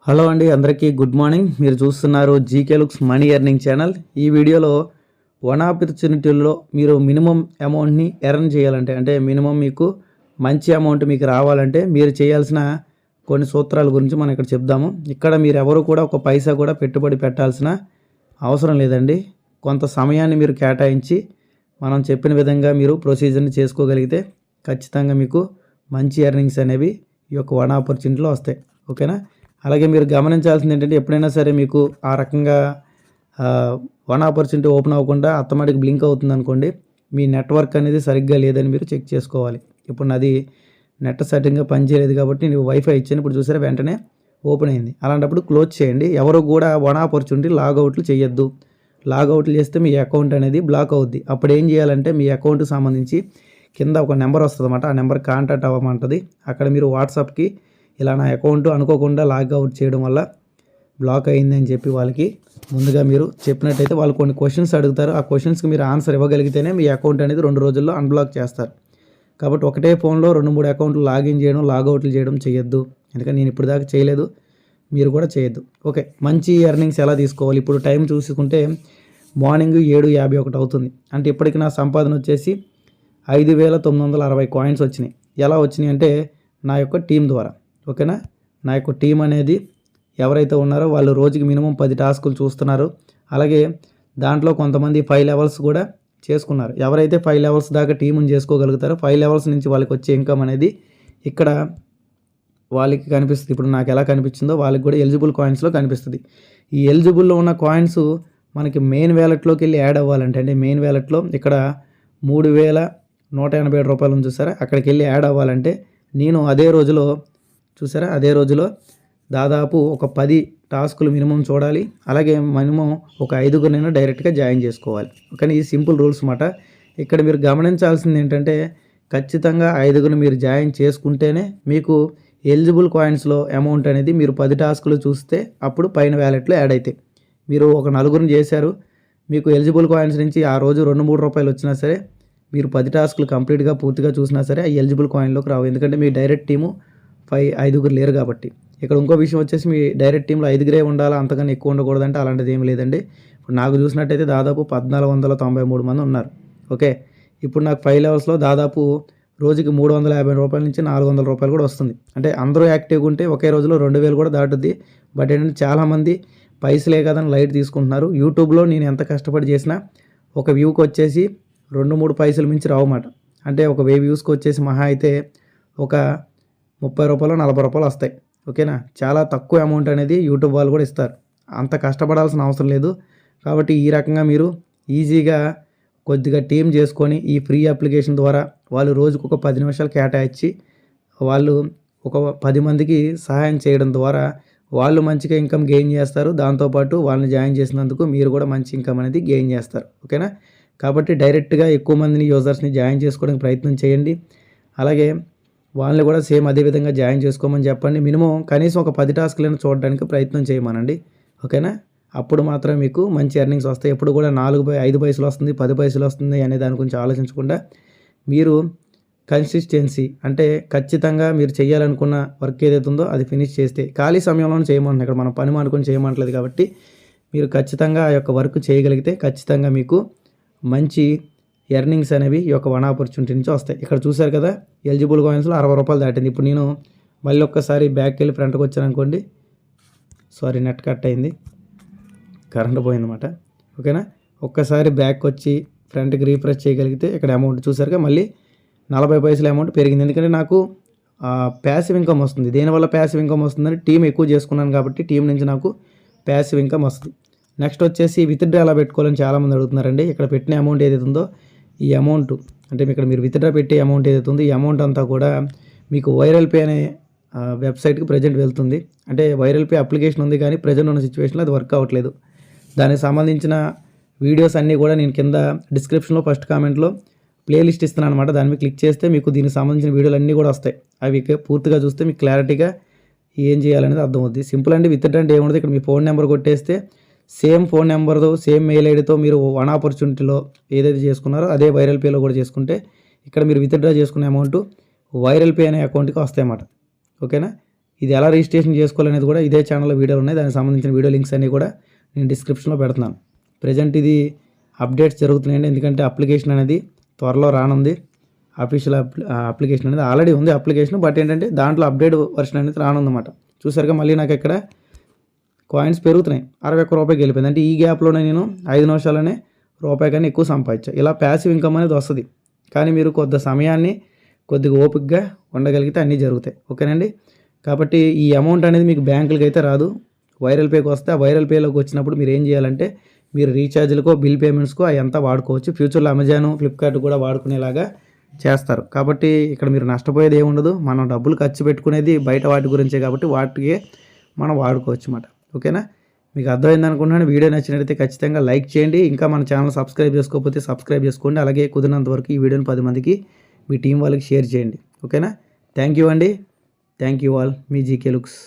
Hello అండి, అందరికీ good morning. మీరు చూస్తున్నారు GK looks money earning channel. ఈ వీడియోలో వన్ ఆపర్చునిటీలో మీరు మినిమం అమౌంట్ని ఎర్న్ చేయాలంటే, అంటే మినిమం మీకు మంచి అమౌంట్ మీకు రావాలంటే మీరు చేయాల్సిన కొన్ని సూత్రాల గురించి మనం ఇక్కడ చెప్దాము. ఇక్కడ మీరు ఎవరు కూడా ఒక పైసా కూడా పెట్టుబడి పెట్టాల్సిన అవసరం లేదండి. కొంత సమయాన్ని మీరు కేటాయించి మనం చెప్పిన విధంగా మీరు ప్రొసీజర్ని చేసుకోగలిగితే ఖచ్చితంగా మీకు మంచి ఎర్నింగ్స్ అనేవి ఈ యొక్క వన్ ఆపర్చునిటీలో వస్తాయి. ఓకేనా? అలాగే మీరు గమనించాల్సింది ఏంటంటే, ఎప్పుడైనా సరే మీకు ఆ రకంగా వన్ ఆపర్చునిటీ ఓపెన్ అవ్వకుండా ఆటోమేటిక్ బ్లింక్ అవుతుంది అనుకోండి, మీ నెట్వర్క్ అనేది సరిగ్గా లేదని మీరు చెక్ చేసుకోవాలి. ఇప్పుడు నాది నెట్ సెట్టింగ్గా పనిచేయలేదు కాబట్టి నేను వైఫై ఇచ్చాను. ఇప్పుడు చూసారా వెంటనే ఓపెన్ అయింది. అలాంటప్పుడు క్లోజ్ చేయండి. ఎవరు కూడా వన్ ఆపర్చునిటీ లాగౌట్లు చేయొద్దు. లాగౌట్లు చేస్తే మీ అకౌంట్ అనేది బ్లాక్ అవుద్ది. అప్పుడు ఏం చేయాలంటే, మీ అకౌంట్కి సంబంధించి కింద ఒక నెంబర్ వస్తుంది అన్నమాట. ఆ నెంబర్ కాంటాక్ట్ అవ్వమంటుంది. అక్కడ మీరు వాట్సాప్కి ఇలా నా అకౌంట్ అనుకోకుండా లాగౌట్ చేయడం వల్ల బ్లాక్ అయింది అని చెప్పి వాళ్ళకి ముందుగా మీరు చెప్పినట్టయితే వాళ్ళు కొన్ని క్వశ్చన్స్ అడుగుతారు. ఆ క్వశ్చన్స్కి మీరు ఆన్సర్ ఇవ్వగలిగితేనే మీ అకౌంట్ అనేది 2 రోజుల్లో అన్బ్లాక్ చేస్తారు. కాబట్టి ఒకటే ఫోన్లో 2-3 అకౌంట్లు లాగిన్ చేయడం, లాగౌట్లు చేయడం చేయొద్దు. ఎందుకంటే నేను ఇప్పుడు దాకా చేయలేదు, మీరు కూడా చేయొద్దు. ఓకే, మంచి ఎర్నింగ్స్ ఎలా తీసుకోవాలి? ఇప్పుడు టైం చూసుకుంటే మార్నింగ్ 7:51 అవుతుంది. అంటే ఇప్పటికి నా సంపాదన వచ్చేసి 5,960 కాయిన్స్ వచ్చినాయి. ఎలా వచ్చినాయి అంటే నా యొక్క టీం ద్వారా. ఓకేనా? నా యొక్క టీం అనేది ఎవరైతే ఉన్నారో వాళ్ళు రోజుకి మినిమం 10 టాస్కులు చూస్తున్నారు. అలాగే దాంట్లో కొంతమంది 5 లెవెల్స్ కూడా చేసుకున్నారు. ఎవరైతే 5 లెవెల్స్ దాకా టీముని చేసుకోగలుగుతారో 5 లెవెల్స్ నుంచి వాళ్ళకి వచ్చే ఇన్కమ్ అనేది ఇక్కడ వాళ్ళకి కనిపిస్తుంది. ఇప్పుడు నాకు ఎలా కనిపించిందో వాళ్ళకి కూడా ఎలిజిబుల్ కాయిన్స్లో కనిపిస్తుంది. ఈ ఎలిజిబుల్లో ఉన్న కాయిన్స్ మనకి మెయిన్ వ్యాలెట్లోకి వెళ్ళి యాడ్ అవ్వాలంటే, అంటే మెయిన్ వ్యాలెట్లో ఇక్కడ 3,187 రూపాయలు ఉంది చూసారా, అక్కడికి వెళ్ళి యాడ్ అవ్వాలంటే నేను అదే రోజులో చూసారా, అదే రోజులో దాదాపు ఒక 10 టాస్కులు మినిమం చూడాలి. అలాగే మినిమం ఒక 5గురినైనా డైరెక్ట్గా జాయిన్ చేసుకోవాలి. కానీ ఈ సింపుల్ రూల్స్ మాట. ఇక్కడ మీరు గమనించాల్సింది ఏంటంటే, ఖచ్చితంగా 5గురిని మీరు జాయిన్ చేసుకుంటేనే మీకు ఎలిజిబుల్ కాయిన్స్లో అమౌంట్ అనేది మీరు 10 టాస్కులు చూస్తే అప్పుడు పైన వ్యాలెట్లో యాడ్ అవుతాయి. మీరు ఒక 4గురిని చేశారు, మీకు ఎలిజిబుల్ కాయిన్స్ నుంచి ఆ రోజు 2-3 రూపాయలు వచ్చినా సరే, మీరు 10 టాస్కులు కంప్లీట్గా పూర్తిగా చూసినా సరే ఆ ఎలిజిబుల్ కాయిన్లోకి రావు. ఎందుకంటే మీ డైరెక్ట్ టీము 5గురు లేరు కాబట్టి. ఇక్కడ ఇంకో విషయం వచ్చేసి, మీ డైరెక్ట్ టీంలో 5గురే ఉండాలా, అంతకన్నా ఎక్కువ ఉండకూడదంటే అలాంటిది ఏమి లేదండి. ఇప్పుడు నాకు చూసినట్టయితే దాదాపు 1,493 మంది ఉన్నారు. ఓకే, ఇప్పుడు నాకు 5 లెవెల్స్లో దాదాపు రోజుకి 350 రూపాయల నుంచి 400 రూపాయలు కూడా వస్తుంది. అంటే అందరూ యాక్టివ్గా ఉంటే ఒకే రోజులో 2,000 కూడా దాటుద్ది. బట్ ఏంటంటే చాలామంది పైసలే కదని లైట్ తీసుకుంటున్నారు. యూట్యూబ్లో నేను ఎంత కష్టపడి చేసినా ఒక వ్యూకి వచ్చేసి 2-3 పైసలు మించి రావన్నమాట. అంటే ఒక 1000 వ్యూస్కి వచ్చేసి మహా అయితే ఒక 30 రూపాయలు 40 రూపాయలు వస్తాయి. ఓకేనా? చాలా తక్కువ అమౌంట్ అనేది యూట్యూబ్ వాళ్ళు కూడా ఇస్తారు. అంత కష్టపడాల్సిన అవసరం లేదు. కాబట్టి ఈ రకంగా మీరు ఈజీగా కొద్దిగా టీం చేసుకొని ఈ ఫ్రీ అప్లికేషన్ ద్వారా వాళ్ళు రోజుకు ఒక 10 నిమిషాలు కేటాయించి వాళ్ళు ఒక 10 మందికి సహాయం చేయడం ద్వారా వాళ్ళు మంచిగా ఇన్కమ్ గెయిన్ చేస్తారు. దాంతోపాటు వాళ్ళని జాయిన్ చేసినందుకు మీరు కూడా మంచి ఇన్కమ్ అనేది గెయిన్ చేస్తారు. ఓకేనా? కాబట్టి డైరెక్ట్గా ఎక్కువ మందిని యూజర్స్ని జాయిన్ చేసుకోవడానికి ప్రయత్నం చేయండి. అలాగే వాళ్ళని కూడా సేమ్ అదే విధంగా జాయిన్ చేసుకోమని చెప్పండి. మినిమం కనీసం ఒక 10 టాస్కులను చూడడానికి ప్రయత్నం చేయమనండి. ఓకేనా? అప్పుడు మాత్రం మీకు మంచి ఎర్నింగ్స్ వస్తాయి. ఎప్పుడు కూడా 5 పైసలు వస్తుంది, 10 పైసలు వస్తుంది అనే దాని గురించి ఆలోచించకుండా మీరు కన్సిస్టెన్సీ, అంటే ఖచ్చితంగా మీరు చేయాలనుకున్న వర్క్ ఏదైతే ఉందో అది ఫినిష్ చేస్తే, ఖాళీ సమయంలోనే చేయమంటున్నాను. ఇక్కడ మనం పని మానుకొని చేయమంటలేదు. కాబట్టి మీరు ఖచ్చితంగా ఆ యొక్క వర్క్ చేయగలిగితే ఖచ్చితంగా మీకు మంచి ఎర్నింగ్స్ అనేవి ఈ యొక్క వన్ ఆపర్చునిటీ నుంచి వస్తాయి. ఇక్కడ చూశారు కదా, ఎలిజిబుల్ కాయిన్స్లో 60 రూపాయలు దాటింది. ఇప్పుడు నేను మళ్ళీ ఒక్కసారి బ్యాక్కి వెళ్ళి ఫ్రంట్కి వచ్చాను అనుకోండి, సారీ నెట్ కట్ అయింది, కరెంట్ పోయిందన్నమాట. ఓకేనా? ఒక్కసారి బ్యాక్ వచ్చి ఫ్రంట్కి రీఫ్రెష్ చేయగలిగితే ఇక్కడ అమౌంట్ చూసారుగా మళ్ళీ 40 పైసల అమౌంట్ పెరిగింది. ఎందుకంటే నాకు ప్యాసివ్ ఇన్కమ్ వస్తుంది. దేనివల్ల ప్యాసివ్ ఇన్కమ్ వస్తుందని టీం ఎక్కువ చేసుకున్నాను కాబట్టి టీం నుంచి నాకు ప్యాసివ్ ఇన్కమ్ వస్తుంది. నెక్స్ట్ వచ్చేసి విత్డ్రా ఎలా పెట్టుకోవాలని చాలామంది అడుగుతున్నారండి. ఇక్కడ పెట్టిన అమౌంట్ ఏదైతే ఉందో ఈ అమౌంట్, అంటే ఇక్కడ మీరు విత్డ్రా పెట్టే అమౌంట్ ఏదైతే ఉందో ఈ అమౌంట్ అంతా కూడా మీకు వైరల్ పే అనే వెబ్సైట్కి ప్రజెంట్ వెళ్తుంది. అంటే వైరల్ పే అప్లికేషన్ ఉంది కానీ ప్రజెంట్ ఉన్న సిచ్యువేషన్లో అది వర్క్ అవ్వట్లేదు. దానికి సంబంధించిన వీడియోస్ అన్నీ కూడా నేను కింద డిస్క్రిప్షన్లో ఫస్ట్ కామెంట్లో ప్లేలిస్ట్ ఇస్తున్నాను అనమాట. దాని మీద క్లిక్ చేస్తే మీకు దీనికి సంబంధించిన వీడియోలు అన్నీ కూడా వస్తాయి. అవి పూర్తిగా చూస్తే మీకు క్లారిటీగా ఏం చేయాలనేది అర్థమవుతుంది. సింపుల్ అండి. విత్డ్రా అంటే ఏముంటుంది, ఇక్కడ మీ ఫోన్ నెంబర్ కొట్టేస్తే సేమ్ ఫోన్ నెంబర్తో సేమ్ మెయిల్ ఐడితో మీరు వన్ ఆపర్చునిటీలో ఏదైతే చేసుకున్నారో అదే వైరల్ పేలో కూడా చేసుకుంటే ఇక్కడ మీరు విత్డ్రా చేసుకునే అమౌంట్ వైరల్ పే అనే అకౌంట్కి వస్తాయన్నమాట. ఓకేనా? ఇది ఎలా రిజిస్ట్రేషన్ చేసుకోవాలనేది కూడా ఇదే ఛానల్లో వీడియోలు ఉన్నాయి. దానికి సంబంధించిన వీడియో లింక్స్ అన్నీ కూడా నేను డిస్క్రిప్షన్లో పెడుతున్నాను. ప్రజెంట్ ఇది అప్డేట్స్ జరుగుతున్నాయండి, ఎందుకంటే అప్లికేషన్ అనేది త్వరలో రానుంది. అఫీషియల్ అప్లికేషన్ అనేది ఆల్రెడీ ఉంది అప్లికేషన్, బట్ ఏంటంటే దాంట్లో అప్డేట్ వర్షన్ అనేది రానుందన్నమాట. చూసారుగా మళ్ళీ నాకు ఇక్కడ కాయిన్స్ పెరుగుతున్నాయి. 61 రూపాయకి వెళ్ళిపోయింది. అంటే ఈ గ్యాప్లోనే నేను 5 నిమిషాలనే రూపాయి కన్నా ఎక్కువ సంపాదించాను. ఇలా ప్యాసివ్ ఇన్కమ్ అనేది వస్తుంది, కానీ మీరు కొద్ది సమయాన్ని కొద్దిగా ఓపికగా ఉండగలిగితే అన్నీ జరుగుతాయి. ఓకేనండి. కాబట్టి ఈ అమౌంట్ అనేది మీకు బ్యాంకులకి అయితే రాదు, వైరల్ పేకి వస్తే ఆ వైరల్ పేలోకి వచ్చినప్పుడు మీరు ఏం చేయాలంటే మీరు రీఛార్జ్లకో బిల్ పేమెంట్స్కో అవంతా వాడుకోవచ్చు. ఫ్యూచర్లో అమెజాన్, ఫ్లిప్కార్ట్ కూడా వాడుకునేలాగా చేస్తారు. కాబట్టి ఇక్కడ మీరు నష్టపోయేది ఏముండదు. మనం డబ్బులు ఖర్చు పెట్టుకునేది బయట వాటి గురించే, కాబట్టి వాటికే మనం వాడుకోవచ్చు అన్నమాట. ఓకేనా, మీకు అర్థమైంది అనుకుంటున్నాను. వీడియో నచ్చినట్లయితే ఖచ్చితంగా లైక్ చేయండి. ఇంకా మన ఛానల్ సబ్స్క్రైబ్ చేసుకోకపోతే సబ్స్క్రైబ్ చేసుకోండి. అలాగే కుదిరినంత వరకు ఈ వీడియోని 10 మందికి మీ టీం వాళ్ళకి షేర్ చేయండి. ఓకేనా, థ్యాంక్ యూ అండి. Thank you all. Me GK looks.